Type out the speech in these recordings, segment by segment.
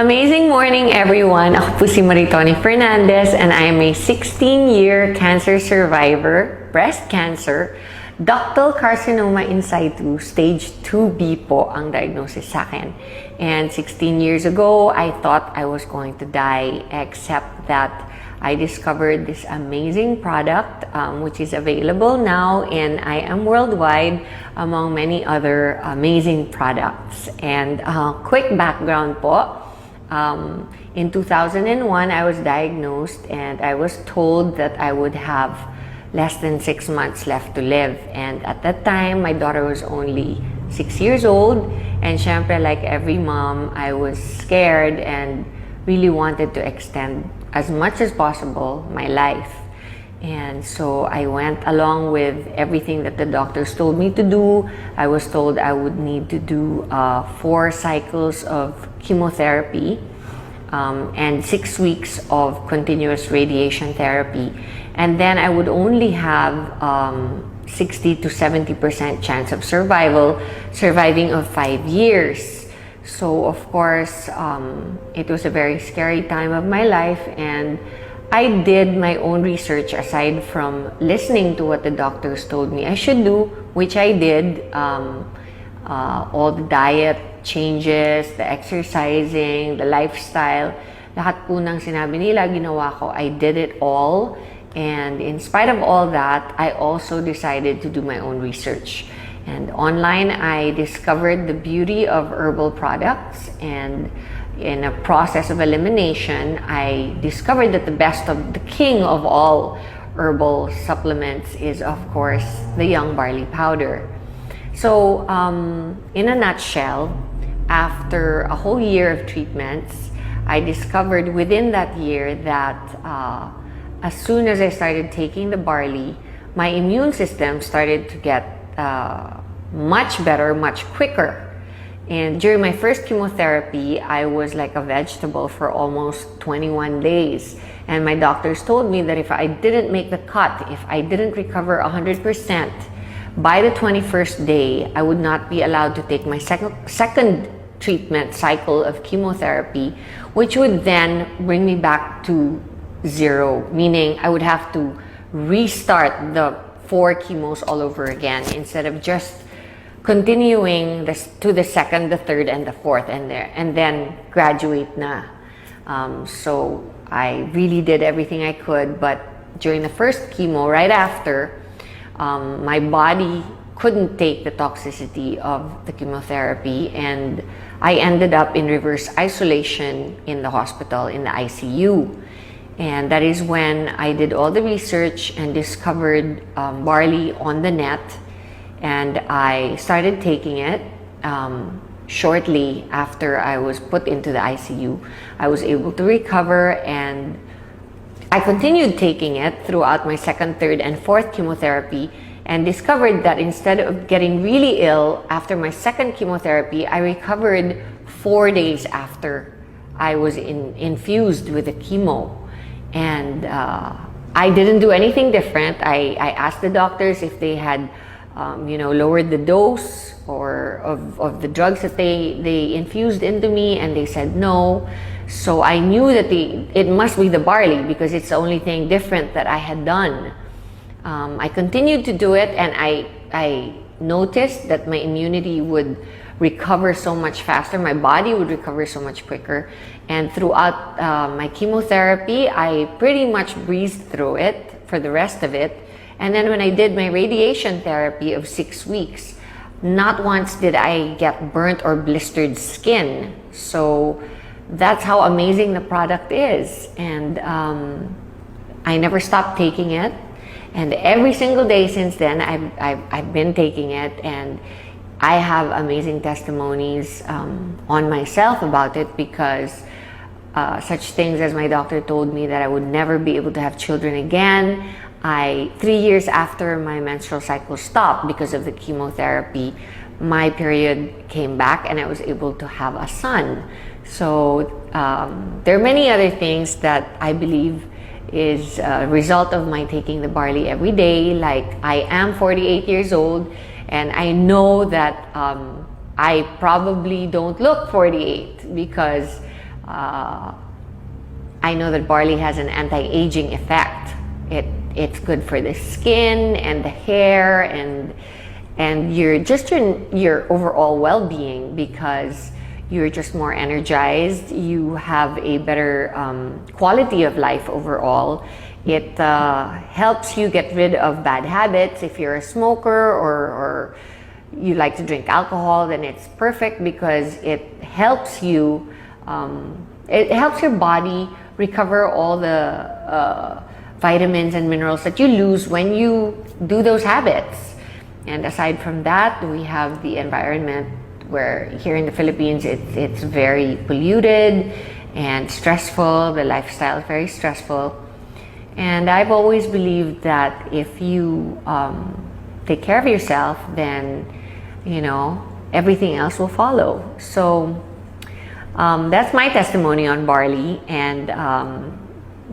Amazing morning, everyone! Ako po si Maritoni Fernandez and I am a 16-year cancer survivor, breast cancer, ductal carcinoma in situ, stage 2B po ang diagnosis sa akin. And 16 years ago, I thought I was going to die, except that I discovered this amazing product which is available now, and I am worldwide among many other amazing products. And quick background po, in 2001 I was diagnosed and I was told that I would have less than 6 months left to live. And at that time, my daughter was only 6 years old, and syempre, like every mom, I was scared and really wanted to extend as much as possible my life. And so I went along with everything that the doctors told me to do. I was told I would need to do 4 cycles of chemotherapy and 6 weeks of continuous radiation therapy. And then I would only have 60 to 70% chance of surviving of 5 years. So of course, it was a very scary time of my life, and I did my own research aside from listening to what the doctors told me I should do, which I did. All the diet changes, the exercising, the lifestyle, lahat po ng sinabi nila, ginawa ko. I did it all. And in spite of all that, I also decided to do my own research. And online, I discovered the beauty of herbal products, and in a process of elimination, I discovered that the king of all herbal supplements is, of course, the young barley powder. So, in a nutshell, after a whole year of treatments, I discovered within that year that as soon as I started taking the barley, my immune system started to get much better, much quicker. And during my first chemotherapy, I was like a vegetable for almost 21 days. And my doctors told me that if I didn't make the cut, if I didn't recover 100%, by the 21st day, I would not be allowed to take my second treatment cycle of chemotherapy, which would then bring me back to 0, meaning I would have to restart the 4 chemos all over again instead of just continuing to the second, the third, and the fourth, and then graduate na. So I really did everything I could, but during the first chemo, right after, my body couldn't take the toxicity of the chemotherapy, and I ended up in reverse isolation in the hospital, in the ICU. And that is when I did all the research and discovered barley on the net, and I started taking it. Shortly after I was put into the ICU, I was able to recover, and I continued taking it throughout my second, third, and fourth chemotherapy, and discovered that instead of getting really ill after my second chemotherapy, I recovered 4 days after I was infused with the chemo. And I didn't do anything different. I asked the doctors if they had lowered the dose or of the drugs that they infused into me, and they said no. So I knew that it must be the barley, because it's the only thing different that I had done. I continued to do it, and I noticed that my immunity would recover so much faster, my body would recover so much quicker. And throughout my chemotherapy, I pretty much breezed through it for the rest of it. And then when I did my radiation therapy of 6 weeks, not once did I get burnt or blistered skin. So that's how amazing the product is. And I never stopped taking it. And every single day since then, I've been taking it, and I have amazing testimonies on myself about it, because such things as my doctor told me that I would never be able to have children again. 3 years after my menstrual cycle stopped because of the chemotherapy, my period came back and I was able to have a son. So there are many other things that I believe is a result of my taking the barley every day. Like, I am 48 years old, and I know that I probably don't look 48 because I know that barley has an anti-aging effect. It's good for the skin and the hair and your overall well-being, because you're just more energized. You have a better quality of life overall. It helps you get rid of bad habits. If you're a smoker or you like to drink alcohol, then it's perfect because it helps you. It helps your body recover all the vitamins and minerals that you lose when you do those habits. And aside from that, we have the environment, where here in the Philippines it's very polluted and stressful. The lifestyle is very stressful. And I've always believed that if you take care of yourself, then everything else will follow. So that's my testimony on barley. And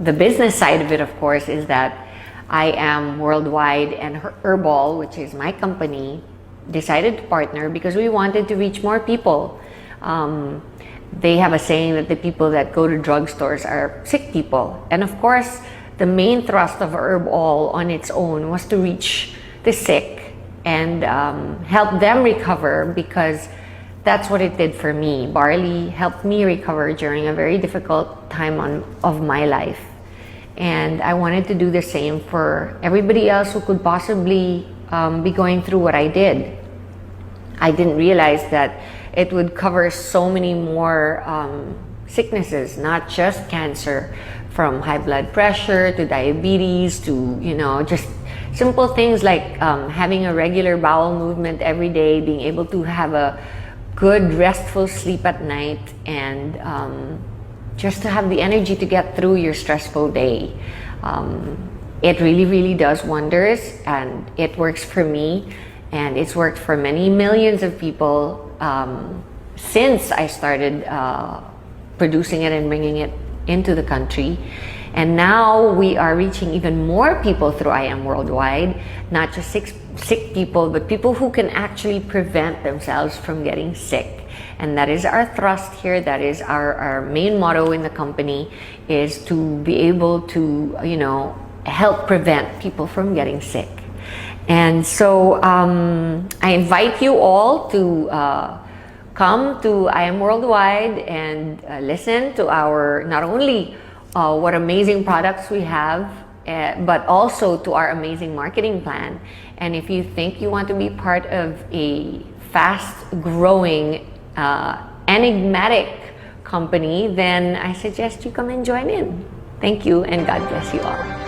the business side of it, of course, is that I am worldwide, and Herbal, which is my company, decided to partner because we wanted to reach more people. They have a saying that the people that go to drugstores are sick people. And of course, the main thrust of Herbal on its own was to reach the sick and help them recover, because that's what it did for me. Barley helped me recover during a very difficult time of my life. And I wanted to do the same for everybody else who could possibly be going through what I did. I didn't realize that it would cover so many more sicknesses, not just cancer, from high blood pressure to diabetes to, just simple things like having a regular bowel movement every day, being able to have a good restful sleep at night, and just to have the energy to get through your stressful day. It really, really does wonders, and it works for me, and it's worked for many millions of people since I started producing it and bringing it into the country. And now we are reaching even more people through I Am Worldwide, not just sick people, but people who can actually prevent themselves from getting sick. And that is our thrust here. That is our main motto in the company, is to be able to, help prevent people from getting sick. And so I invite you all to come to I Am Worldwide and listen to our, not only what amazing products we have, but also to our amazing marketing plan. And if you think you want to be part of a fast-growing, enigmatic company, then I suggest you come and join in. Thank you, and God bless you all.